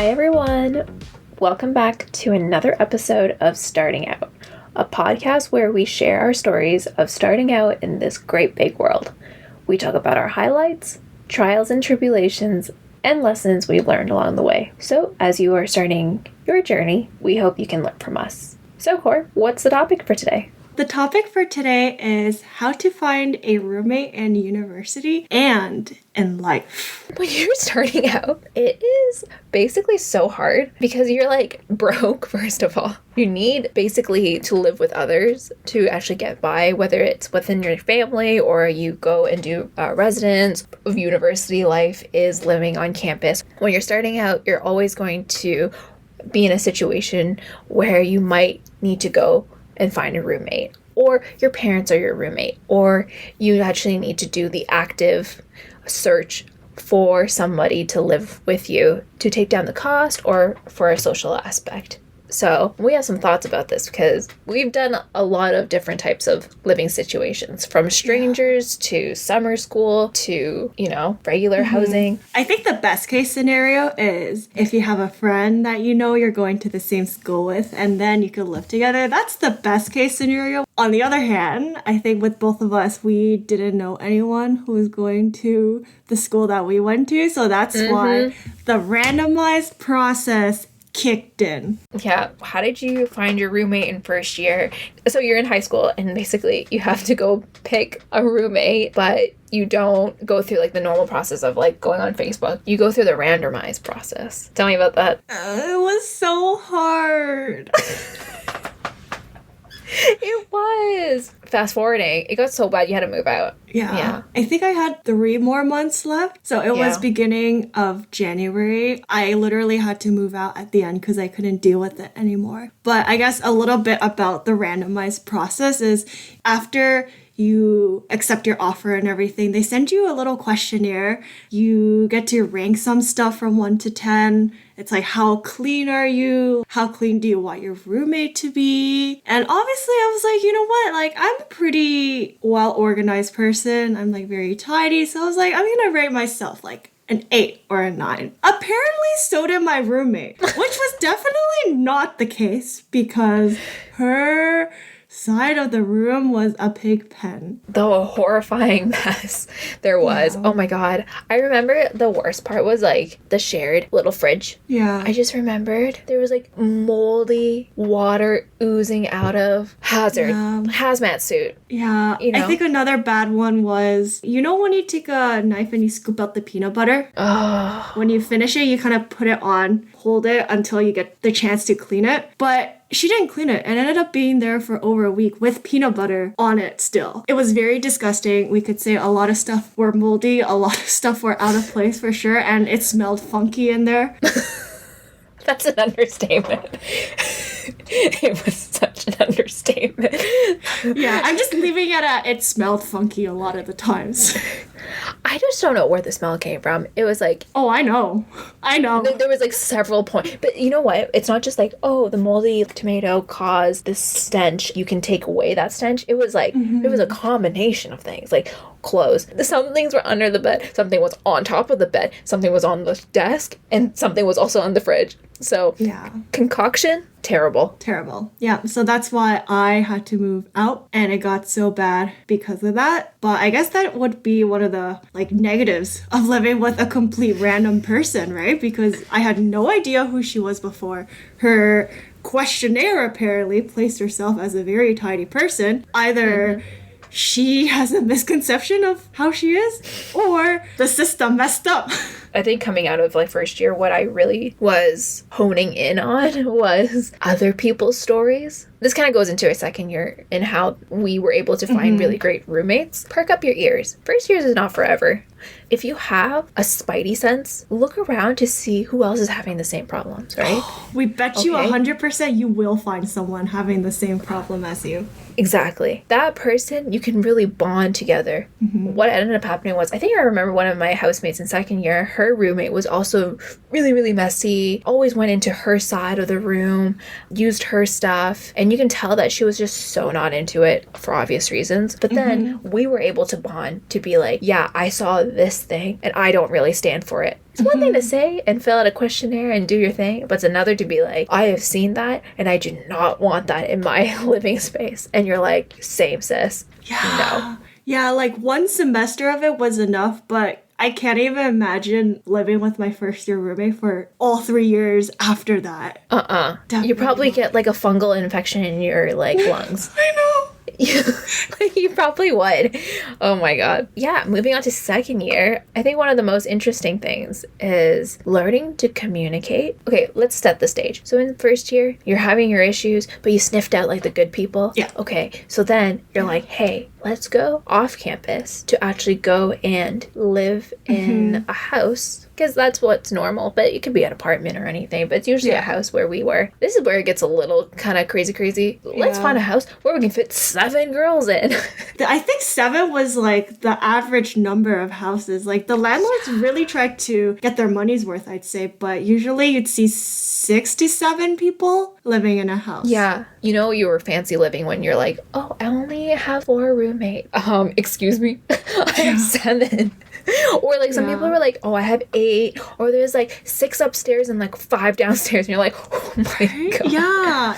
Hi everyone! Welcome back to another episode of Starting Out, a podcast where we share our stories of starting out in this great big world. We talk about our highlights, trials and tribulations, and lessons we've learned along the way. So as you are starting your journey, we hope you can learn from us. So Cor, what's the topic for today? The topic for today is how to find a roommate in university and in life. When you're starting out, it is basically so hard because you're like broke, first of all. You need basically to live with others to actually get by, whether it's within your family or you go and do residence. University life is living on campus. When you're starting out, you're always going to be in a situation where you might need to go and find a roommate, or your parents are your roommate, or you actually need to do the active search for somebody to live with you to take down the cost or for a social aspect. So we have some thoughts about this because we've done a lot of different types of living situations, from strangers to summer school to, regular housing. I think the best case scenario is if you have a friend that you know you're going to the same school with and then you could live together. That's the best case scenario. On the other hand, I think with both of us, we didn't know anyone who was going to the school that we went to. So that's why the randomized process kicked in. Yeah. How did you find your roommate in first year? So you're in high school and basically you have to go pick a roommate, but you don't go through like the normal process of like going on Facebook. You go through the randomized process. Tell me about that. It was so hard. It was. Fast forwarding, it got so bad you had to move out. Yeah. I think I had 3 more months left. So it was beginning of January. I literally had to move out at the end because I couldn't deal with it anymore. But I guess a little bit about the randomized process is after you accept your offer and everything, they send you a little questionnaire. You get to rank some stuff from 1 to 10. It's like, how clean are you? How clean do you want your roommate to be? And obviously I was like, you know what? Like, I'm a pretty well-organized person. I'm like very tidy. So I was like, I'm gonna rate myself like an 8 or a 9. Apparently so did my roommate, which was definitely not the case because her side of the room was a pig pen. The horrifying mess there was. Yeah. Oh my god. I remember the worst part was like the shared little fridge. Yeah. I just remembered there was like moldy water oozing out of hazmat suit. Yeah. I think another bad one was, when you take a knife and you scoop out the peanut butter? Oh. When you finish it, you kind of put it on, hold it until you get the chance to clean it. But she didn't clean it and ended up being there for over a week with peanut butter on it still. It was very disgusting. We could say a lot of stuff were moldy, a lot of stuff were out of place for sure, and it smelled funky in there. That's an understatement. It was such an understatement. Yeah, I'm just leaving it at it smelled funky a lot of the times. I just don't know where the smell came from. It was like... Oh, I know. There was like several points. But you know what? It's not just like, oh, the moldy tomato caused this stench. You can take away that stench. It was like, it was a combination of things. Like clothes. Some things were under the bed. Something was on top of the bed. Something was on the desk. And something was also on the fridge. So, concoction, terrible. Yeah, so that's why I had to move out, and it got so bad because of that. But I guess that would be one of the negatives of living with a complete random person, right? Because I had no idea who she was before. Her questionnaire apparently placed herself as a very tidy person. Either she has a misconception of how she is, or the system messed up. I think coming out of first year, what I really was honing in on was other people's stories. This kind of goes into our second year and how we were able to find really great roommates. Perk up your ears. First years is not forever. If you have a spidey sense, look around to see who else is having the same problems, right? We bet you 100% you will find someone having the same problem as you. Exactly. That person, you can really bond together. What ended up happening was, I think I remember one of my housemates in second year, her roommate was also really, really messy, always went into her side of the room, used her stuff, and you can tell that she was just so not into it for obvious reasons. But then we were able to bond to be like, yeah, I saw this thing and I don't really stand for it. It's one thing to say and fill out a questionnaire and do your thing, but it's another to be like, I have seen that and I do not want that in my living space. And you're like, same, sis. Yeah. No. Yeah, like one semester of it was enough, but I can't even imagine living with my first year roommate for all 3 years after that. You probably get like a fungal infection in your like lungs. I know. You probably would. Oh my god. Yeah, moving on to second year, I think one of the most interesting things is learning to communicate. Okay, let's set the stage. So in first year, you're having your issues, but you sniffed out like the good people. Yeah. Okay, so then you're like, hey, let's go off campus to actually go and live in a house. Because that's what's normal, but it could be an apartment or anything, but it's usually a house where we were. This is where it gets a little kind of crazy. Let's find a house where we can fit 7 girls in. I think 7 was like the average number of houses. Like the landlords really tried to get their money's worth, I'd say, but usually you'd see 6 to 7 people living in a house. Yeah. You know, you were fancy living when you're like, oh, I only have 4 roommates. Excuse me? I have 7. Or like some people were like, oh, I have 8. Or there's like 6 upstairs and like 5 downstairs. And you're like, oh my god.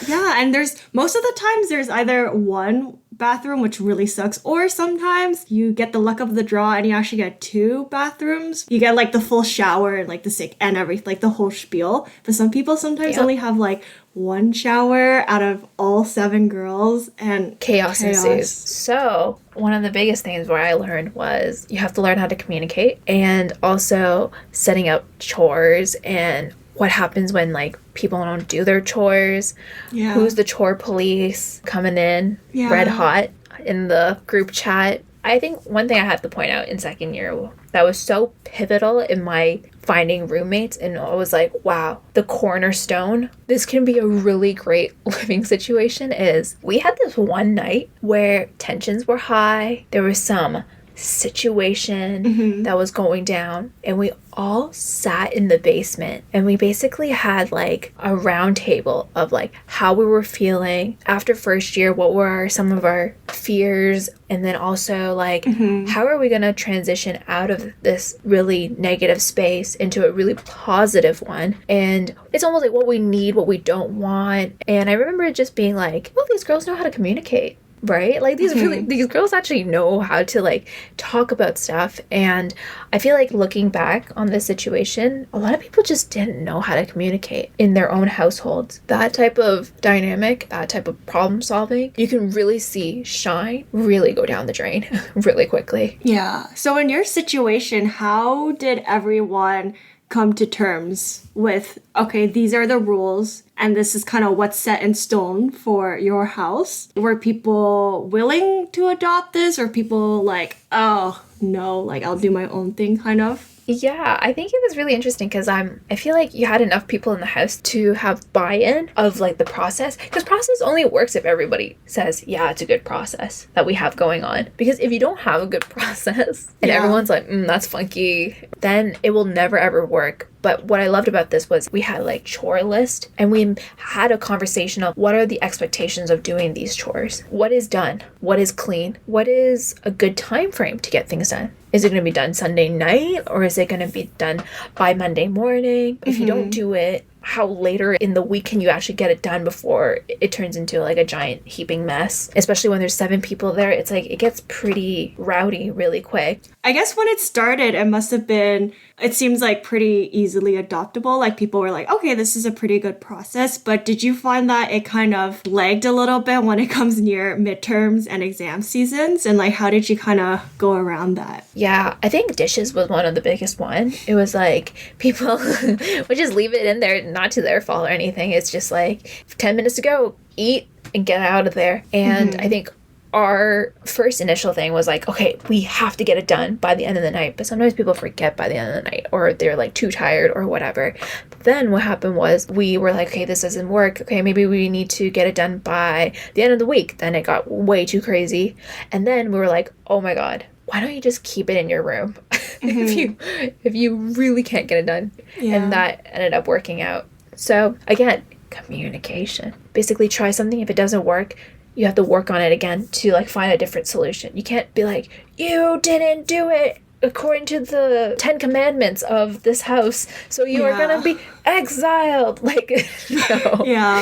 Yeah. And there's most of the times there's either one bathroom, which really sucks, or sometimes you get the luck of the draw and you actually get 2 bathrooms. You get like the full shower and like the sink and everything, like the whole spiel. But some people sometimes only have like 1 shower out of all 7 girls, and chaos ensues. So one of the biggest things where I learned was you have to learn how to communicate, and also setting up chores and what happens when like people don't do their chores. Who's the chore police coming in red hot in the group chat. I think one thing I have to point out in second year that was so pivotal in my finding roommates, and I was like, wow, the cornerstone, this can be a really great living situation, is we had this one night where tensions were high. There was some situation that was going down, and we all sat in the basement, and we basically had like a round table of like how we were feeling after first year, what were some of our fears, and then also like how are we going to transition out of this really negative space into a really positive one. And it's almost like what we need, what we don't want. And I remember just being like, well, these girls know how to communicate. Right? Like these girls actually know how to like talk about stuff. And I feel like looking back on this situation, a lot of people just didn't know how to communicate in their own households. That type of dynamic, that type of problem solving, you can really see shine really go down the drain really quickly. Yeah. So in your situation, how did everyone come to terms with, okay, these are the rules and this is kind of what's set in stone for your house? Were people willing to adopt this, or people like, oh no, like I'll do my own thing kind of? Yeah, I think it was really interesting because I feel like you had enough people in the house to have buy-in of like the process, because process only works if everybody says, yeah, it's a good process that we have going on. Because if you don't have a good process and everyone's like, that's funky, then it will never ever work. But what I loved about this was we had like chore list, and we had a conversation of what are the expectations of doing these chores? What is done? What is clean? What is a good time frame to get things done? Is it going to be done Sunday night, or is it going to be done by Monday morning? If you don't do it, how later in the week can you actually get it done before it turns into like a giant heaping mess? Especially when there's 7 people there, it's like it gets pretty rowdy really quick. I guess when it started, it must have been, it seems like pretty easily adoptable. Like people were like, okay, this is a pretty good process. But did you find that it kind of lagged a little bit when it comes near midterms and exam seasons? And like, how did you kind of go around that? Yeah, I think dishes was one of the biggest one. It was like people would just leave it in there, not to their fault or anything. It's just like 10 minutes to go, eat and get out of there. And I think our first initial thing was like, okay, we have to get it done by the end of the night. But sometimes people forget by the end of the night, or they're like too tired or whatever. But then what happened was we were like, okay, this doesn't work. Okay, maybe we need to get it done by the end of the week. Then it got way too crazy. And then we were like, oh my God, why don't you just keep it in your room if you really can't get it done? And that ended up working out. So again, Communication. Basically, try something. If it doesn't work, you have to work on it again to like find a different solution. You can't be like, you didn't do it according to the 10 commandments of this house, so you are gonna be exiled. Like, no. Yeah.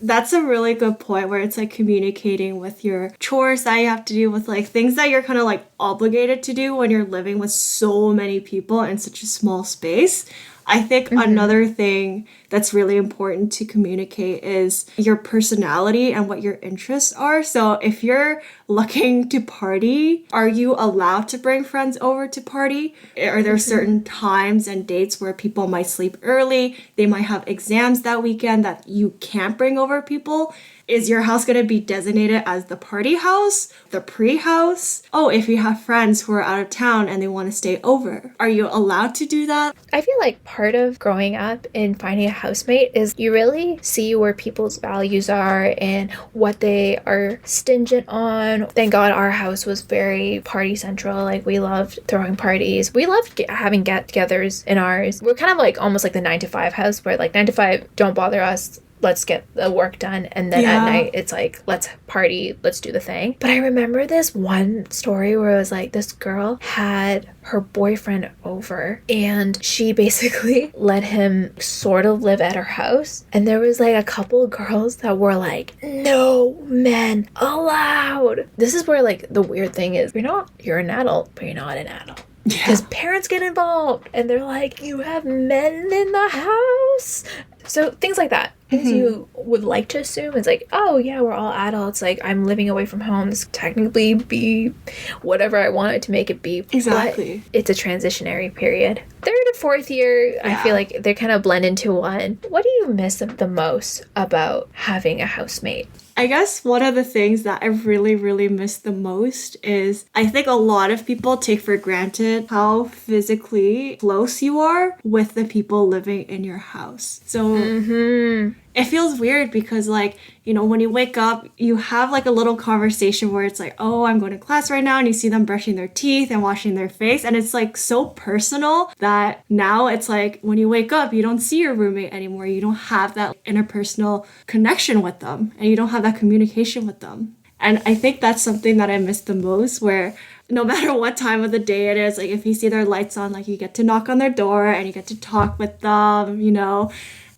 That's a really good point, where it's like communicating with your chores that you have to do, with like things that you're kind of like obligated to do when you're living with so many people in such a small space. I think another thing that's really important to communicate is your personality and what your interests are. So if you're looking to party, are you allowed to bring friends over to party? Are there certain times and dates where people might sleep early? They might have exams that weekend that you can't bring over people. Is your house going to be designated as the party house, the pre-house? Oh, if you have friends who are out of town and they want to stay over, are you allowed to do that? I feel like part of growing up and finding a housemate is you really see where people's values are and what they are stingent on. Thank God our house was very party central. Like, we loved throwing parties. We loved having get-togethers in ours. We're kind of like almost like the 9-to-5 house, where like 9 to 5, don't bother us. Let's get the work done. And then at night, it's like, let's party, let's do the thing. But I remember this one story where it was like, this girl had her boyfriend over and she basically let him sort of live at her house. And there was like a couple of girls that were like, no men allowed. This is where like the weird thing is, you're an adult, but you're not an adult. Because parents get involved and they're like, you have men in the house. So things like that. Things you would like to assume is like, oh yeah, we're all adults. Like, I'm living away from home. This technically be whatever I wanted to make it be. Exactly. But it's a transitionary period. 3rd and 4th year, I feel like they kind of blend into one. What do you miss the most about having a housemate? I guess one of the things that I really, really miss the most is I think a lot of people take for granted how physically close you are with the people living in your house. So it feels weird because, like, you know, when you wake up, you have like a little conversation where it's like, oh, I'm going to class right now, and you see them brushing their teeth and washing their face, and it's like so personal that now it's like when you wake up, you don't see your roommate anymore. You don't have that interpersonal connection with them, and you don't have that communication with them. And I think that's something that I miss the most, where no matter what time of the day it is, like if you see their lights on, like you get to knock on their door and you get to talk with them, you know.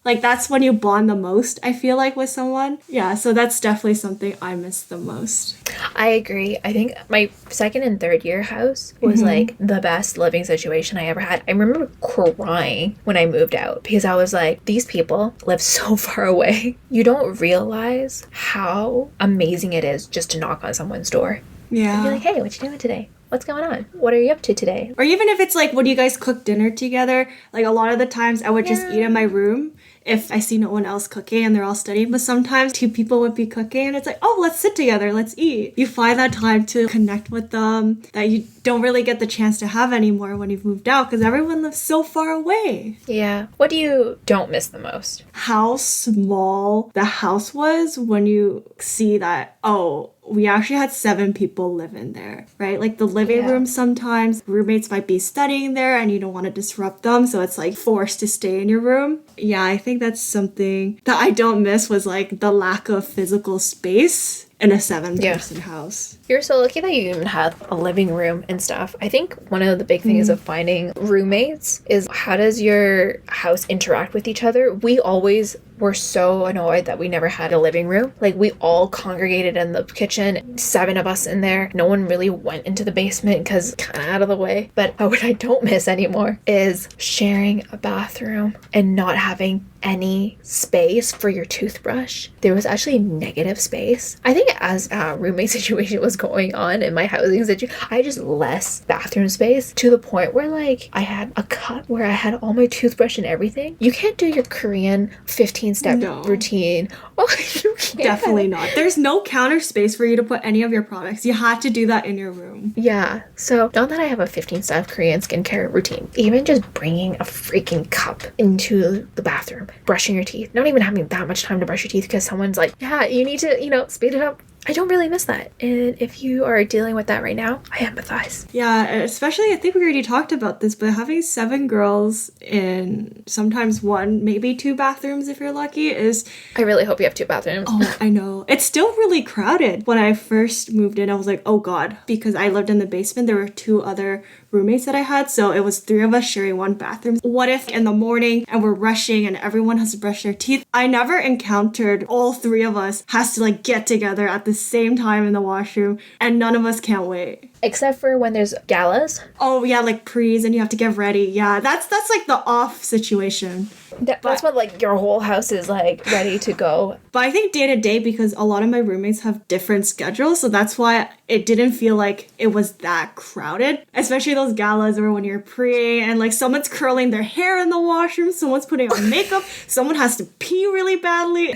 Like, that's when you bond the most, I feel like, with someone. Yeah, so that's definitely something I miss the most. I agree. I think my 2nd and 3rd year house was like the best living situation I ever had. I remember crying when I moved out because I was like, these people live so far away. You don't realize how amazing it is just to knock on someone's door. Yeah. And be like, hey, what you doing today? What's going on? What are you up to today? Or even if it's like when you guys cook dinner together, like a lot of the times I would just eat in my room if I see no one else cooking and they're all studying. But sometimes 2 people would be cooking and it's like, oh, let's sit together, let's eat. You find that time to connect with them that you don't really get the chance to have anymore when you've moved out because everyone lives so far away. Yeah. What do you don't miss the most? How small the house was when you see that, oh, we actually had 7 people live in there, right? Like the living room, sometimes roommates might be studying there and you don't want to disrupt them. So it's like forced to stay in your room. Yeah, I think that's something that I don't miss, was like the lack of physical space in a 7-person house. You're so lucky that you even have a living room and stuff. I think one of the big things of finding roommates is, how does your house interact with each other? We always were so annoyed that we never had a living room. Like, we all congregated in the kitchen, 7 of us in there. No one really went into the basement because kind of out of the way. But what I don't miss anymore is sharing a bathroom and not having any space for your toothbrush. There was actually negative space. I think as a roommate situation was going on in my housing situation, I had just less bathroom space to the point where, like, I had a cup where I had all my toothbrush and everything. You can't do your Korean 15-step routine. Oh, you can't. Definitely not. There's no counter space for you to put any of your products. You have to do that in your room. Yeah. So, not that I have a 15-step Korean skincare routine, even just bringing a freaking cup into the bathroom, brushing your teeth, not even having that much time to brush your teeth because someone's like, yeah, you need to, speed it up I don't really miss that. And if you are dealing with that right now, I empathize. Yeah, especially I think we already talked about this, but having 7 girls in sometimes 1, maybe 2 bathrooms if you're lucky is... I really hope you have 2 bathrooms. Oh, I know. It's still really crowded. When I first moved in, I was like, oh God, because I lived in the basement, there were 2 other roommates that I had, so it was 3 of us sharing 1 bathroom. What if in the morning and we're rushing and everyone has to brush their teeth? I never encountered all 3 of us has to like get together at the same time in the washroom, and none of us can't wait. Except for when there's galas. Oh yeah, like pre's and you have to get ready. Yeah, that's like the off situation. That's when like your whole house is like ready to go. But I think day to day, because a lot of my roommates have different schedules, so that's why it didn't feel like it was that crowded. Especially those galas or when you're pre and like someone's curling their hair in the washroom, someone's putting on makeup, someone has to pee really badly.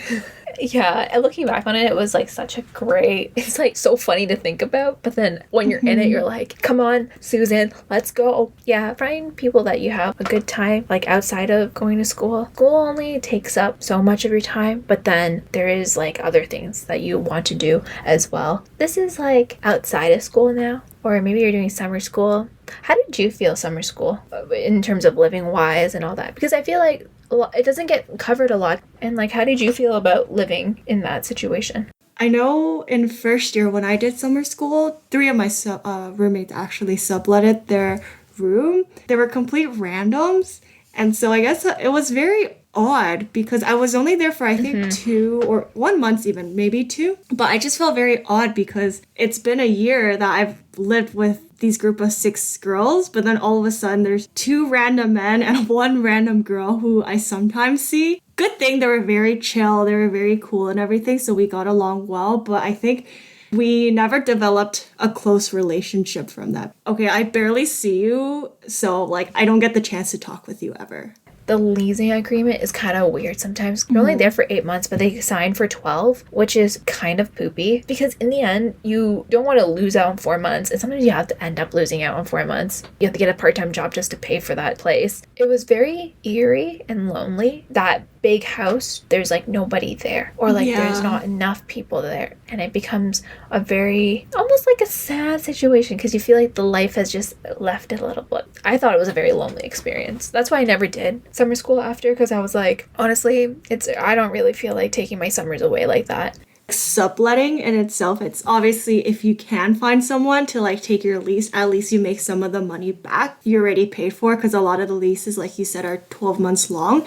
Yeah, and looking back on it, it was like such a great, it's like so funny to think about, but then when you're in it, you're like, come on, Susan, let's go. Yeah, find people that you have a good time, like outside of going to school. School only takes up so much of your time, but then there is like other things that you want to do as well. This is like outside of school now, or maybe you're doing summer school. How did you feel summer school in terms of living wise and all that? Because I feel like it doesn't get covered a lot. And like, how did you feel about living in that situation? I know in first year when I did summer school, 3 of my roommates actually subletted their room. They were complete randoms. And so I guess it was very odd because I was only there for I think 2 or 1 month even, maybe 2. But I just felt very odd because it's been a year that I've lived with these group of 6 girls, but then all of a sudden there's 2 random men and 1 random girl who I sometimes see. Good thing they were very chill, they were very cool and everything, so we got along well, but I think we never developed a close relationship from that. Okay, I barely see you, so like I don't get the chance to talk with you ever. The leasing agreement is kind of weird sometimes. You're only there for 8 months, but they sign for 12, which is kind of poopy because in the end, you don't want to lose out on 4 months. And sometimes you have to end up losing out on 4 months. You have to get a part-time job just to pay for that place. It was very eerie and lonely. That big house, there's like nobody there, or like there's not enough people there. And it becomes a very, almost like a sad situation because you feel like the life has just left it a little bit. I thought it was a very lonely experience. That's why I never did summer school after, because I was like, honestly, I don't really feel like taking my summers away like that. Subletting in itself, it's obviously if you can find someone to like take your lease, at least you make some of the money back you already paid for, because a lot of the leases, like you said, are 12 months long.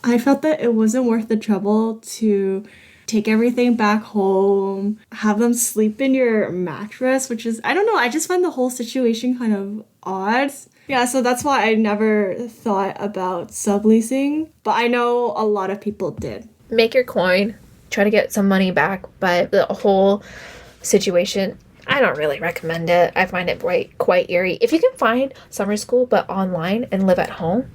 I felt that it wasn't worth the trouble to take everything back home, have them sleep in your mattress, which is, I don't know, I just find the whole situation kind of odd. Yeah, so that's why I never thought about subleasing, but I know a lot of people did. Make your coin, try to get some money back, but the whole situation, I don't really recommend it. I find it quite eerie. If you can find summer school but online and live at home,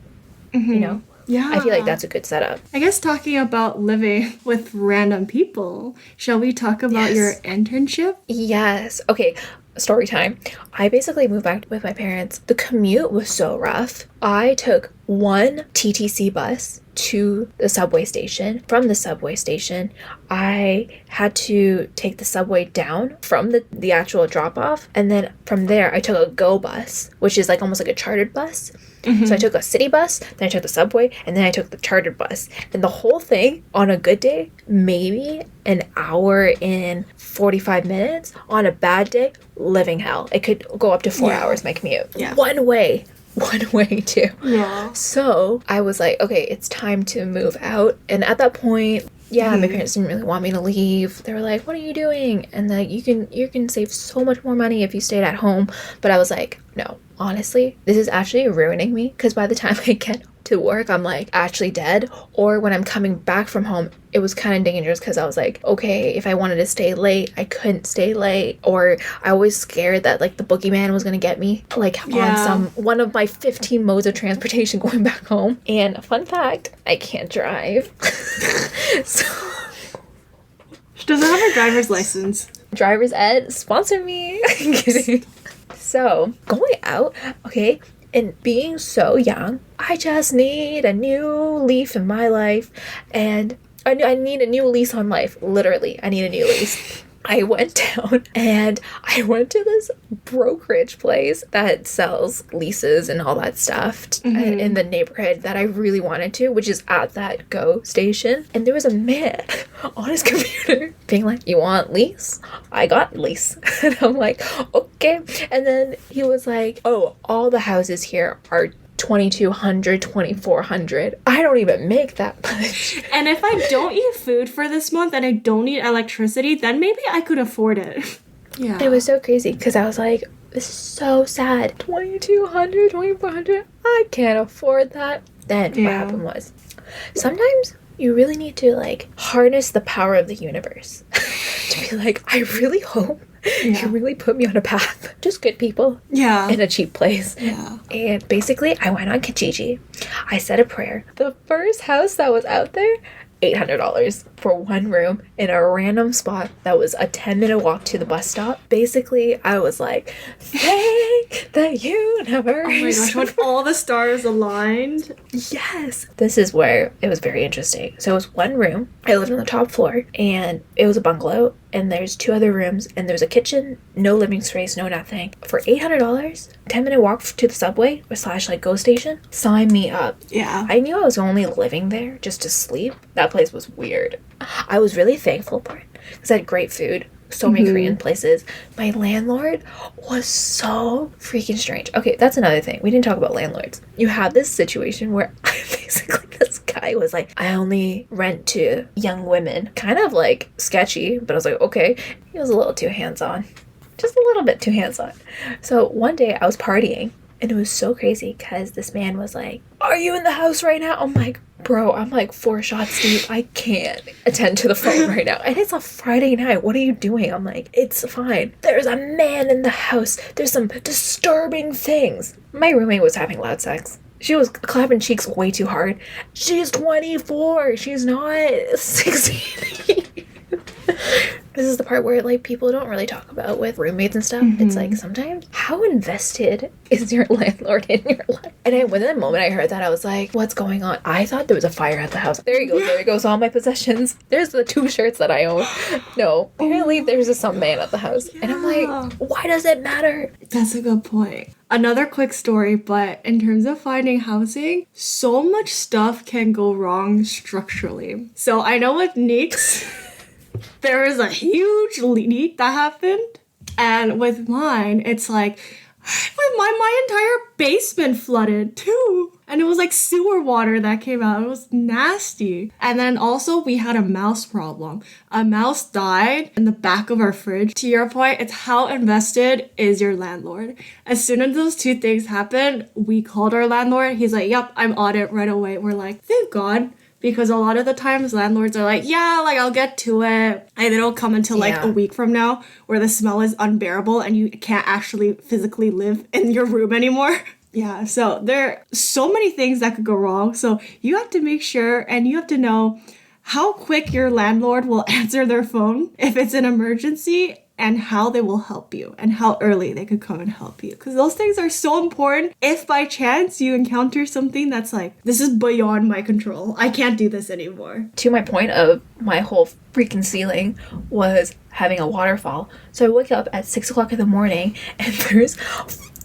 you know, yeah, I feel like that's a good setup. I guess talking about living with random people, shall we talk about your internship? Yes. Okay. Story time. I basically moved back with my parents. The commute was so rough. I took 1 TTC bus to the subway station. From the subway station, I had to take the subway down from the actual drop-off. And then from there, I took a GO bus, which is like almost like a chartered bus. So I took a city bus, then I took the subway, and then I took the chartered bus. And the whole thing, on a good day, maybe an hour and 45 minutes. On a bad day, living hell. It could go up to 4 hours, my commute. Yeah. One way too. Yeah. So I was like, okay, it's time to move out. And at that point, my parents didn't really want me to leave. They were like, what are you doing? And like, you can save so much more money if you stayed at home. But I was like, no, honestly, this is actually ruining me, because by the time I get to work, I'm like actually dead. Or when I'm coming back from home, it was kind of dangerous because I was like, okay, if I wanted to stay late, I couldn't stay late. Or I was scared that like the boogeyman was gonna get me, like on one of my 15 modes of transportation going back home. And fun fact, I can't drive. So She doesn't have a driver's license. Driver's ed, sponsor me. I'm kidding. So going out, okay, and being so young, I just need a new leaf in my life, and I need a new lease on life. Literally, I need a new lease. I went down and I went to this brokerage place that sells leases and all that stuff in the neighborhood that I really wanted to, which is at that Go station. And there was a man on his computer being like, you want lease? I got lease. And I'm like, okay. And then he was like, oh, all the houses here are 2,200, 2,400. I don't even make that much. And if I don't eat food for this month and I don't need electricity, then maybe I could afford it. Yeah. It was so crazy because I was like, this is so sad. 2,200, 2,400. I can't afford that. Then what happened was, sometimes you really need to like harness the power of the universe to be like, I really hope you really put me on a path. Just good people. Yeah. In a cheap place. Yeah. And basically, I went on Kijiji. I said a prayer. The first house that was out there, $800 for one room in a random spot that was a 10-minute walk to the bus stop. Basically, I was like, thank the universe. Oh my gosh, when all the stars aligned. Yes. This is where it was very interesting. So it was one room. I lived on the top floor, and it was a bungalow, and there's 2 other rooms, and there's a kitchen, no living space, no nothing. For $800, 10-minute walk to the subway / like Go station, sign me up. Yeah. I knew I was only living there just to sleep. That place was weird. I was really thankful for it because I had great food. So many Korean places. My landlord was so freaking strange. Okay, that's another thing. We didn't talk about landlords. You have this situation where basically this guy was like, I only rent to young women. Kind of like sketchy, but I was like, okay. He was a little too hands-on. Just a little bit too hands-on. So one day I was partying and it was so crazy because this man was like, are you in the house right now? I'm like, bro, I'm like 4 shots deep. I can't attend to the phone right now. And it's a Friday night. What are you doing? I'm like, it's fine. There's a man in the house. There's some disturbing things. My roommate was having loud sex. She was clapping cheeks way too hard. She's 24. She's not 16. This is the part where, like, people don't really talk about with roommates and stuff. It's like, sometimes, how invested is your landlord in your life? And when the moment I heard that, I was like, what's going on? I thought there was a fire at the house. There you go. There goes all my possessions. There's the 2 shirts that I own. No, apparently there's some man at the house. And I'm like, why does it matter? That's a good point. Another quick story, but in terms of finding housing, so much stuff can go wrong structurally. So I know with Neeqs, there was a huge leak that happened. And with mine, it's like, my entire basement flooded too. And it was like sewer water that came out. It was nasty. And then also we had a mouse problem. A mouse died in the back of our fridge. To your point, it's how invested is your landlord. As soon as those 2 things happened, we called our landlord. He's like, yep, I'm on it right away. We're like, thank God. Because a lot of the times landlords are like, yeah, like I'll get to it. And they don't come until like a week from now where the smell is unbearable and you can't actually physically live in your room anymore. Yeah, so there are so many things that could go wrong. So you have to make sure and you have to know how quick your landlord will answer their phone if it's an emergency, and how they will help you and how early they could come and help you. Because those things are so important. If by chance you encounter something that's like, this is beyond my control, I can't do this anymore. To my point of my whole freaking ceiling was having a waterfall. So I wake up at 6 o'clock in the morning and there's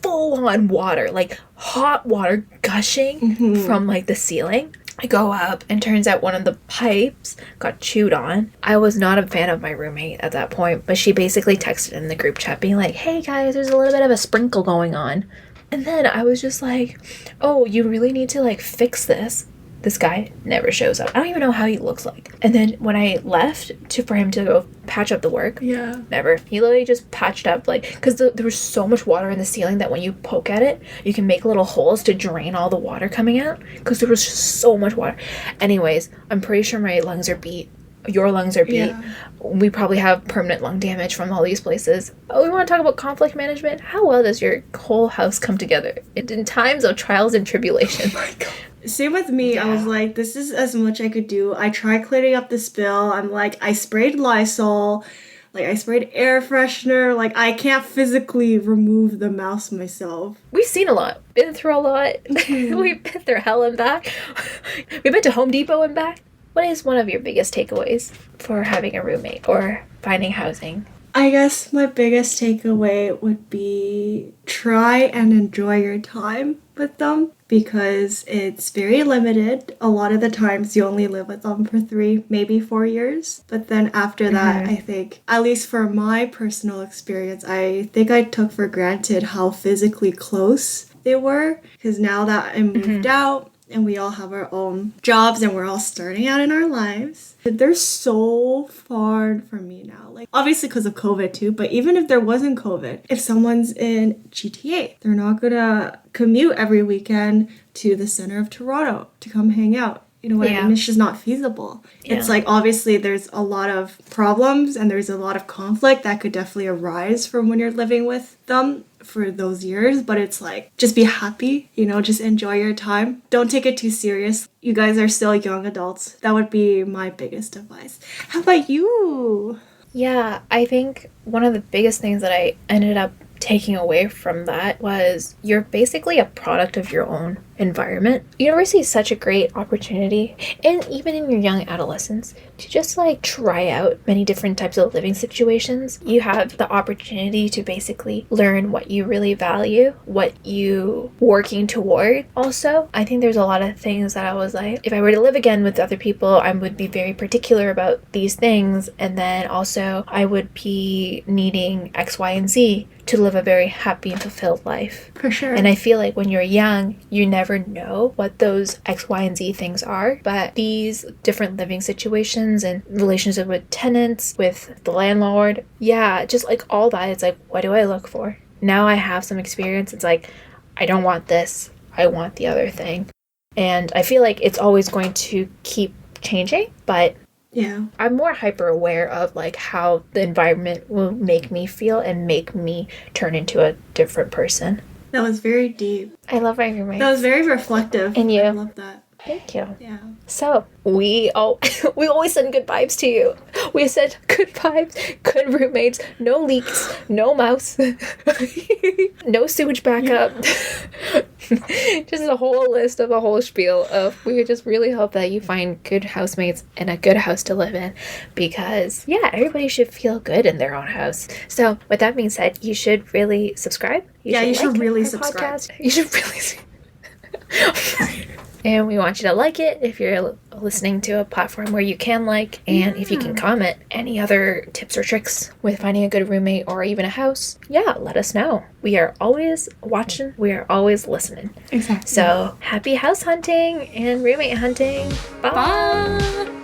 full-on water, like hot water gushing from like the ceiling. I go up and turns out one of the pipes got chewed on. I was not a fan of my roommate at that point, but she basically texted in the group chat being like, hey guys, there's a little bit of a sprinkle going on. And then I was just like, oh, you really need to like fix this. This guy never shows up. I don't even know how he looks like. And then when I left for him to go patch up the work, never. He literally just patched up, like, because there was so much water in the ceiling that when you poke at it, you can make little holes to drain all the water coming out, because there was just so much water. Anyways, I'm pretty sure my lungs are beat. Your lungs are beat. Yeah. We probably have permanent lung damage from all these places. Oh, we want to talk about conflict management. How well does your whole house come together in times of trials and tribulation? Oh my God. Same with me. I was like, this is as much I could do. I tried cleaning up the spill. I'm like, I sprayed Lysol. Like, I sprayed air freshener. Like, I can't physically remove the mouse myself. We've seen a lot. Been through a lot. We've been through hell and back. We've been to Home Depot and back. what is one of your biggest takeaways for having a roommate or finding housing? I guess my biggest takeaway would be try and enjoy your time with them because it's very limited. A lot of the times you only live with them for 3, maybe 4 years. But then after that, I think, at least for my personal experience, I think I took for granted how physically close they were. Because now that I moved out, and we all have our own jobs and we're all starting out in our lives. They're so far from me now. Like, obviously because of COVID too, but even if there wasn't COVID, if someone's in GTA, they're not gonna commute every weekend to the center of Toronto to come hang out. You know what I mean? It's just not feasible. Yeah. It's like, obviously there's a lot of problems and there's a lot of conflict that could definitely arise from when you're living with them for those years, but it's like, just be happy, you know, just enjoy your time. Don't take it too serious. You guys are still young adults. That would be my biggest advice. How about you? Yeah, I think one of the biggest things that I ended up taking away from that was you're basically a product of your own environment. University is such a great opportunity, and even in your young adolescence, to just like try out many different types of living situations. You have the opportunity to basically learn what you really value, what you working toward. Also, I think there's a lot of things that I was like, if I were to live again with other people, I would be very particular about these things, and then also I would be needing X, Y, and Z to live a very happy and fulfilled life. For sure. And I feel like when you're young, you never know what those X, Y, and Z things are. But these different living situations and relationships with tenants, with the landlord, just like all that, it's like, what do I look for? Now I have some experience. It's like, I don't want this. I want the other thing. And I feel like it's always going to keep changing, but yeah, I'm more hyper aware of like how the environment will make me feel and make me turn into a different person. That was very deep. I love my roommates. That was very reflective. And you? I love that. Thank you. Yeah. So we always send good vibes to you. We said good vibes, good roommates, no leaks, no mouse, no sewage backup. Just a whole list of a whole spiel of, we just really hope that you find good housemates and a good house to live in, because everybody should feel good in their own house. So with that being said, you should really subscribe. You should really subscribe. Podcast. You should really And we want you to like it if you're listening to a platform where you can like, and if you can comment any other tips or tricks with finding a good roommate or even a house, let us know. We are always watching. We are always listening. Exactly. So happy house hunting and roommate hunting. Bye. Bye.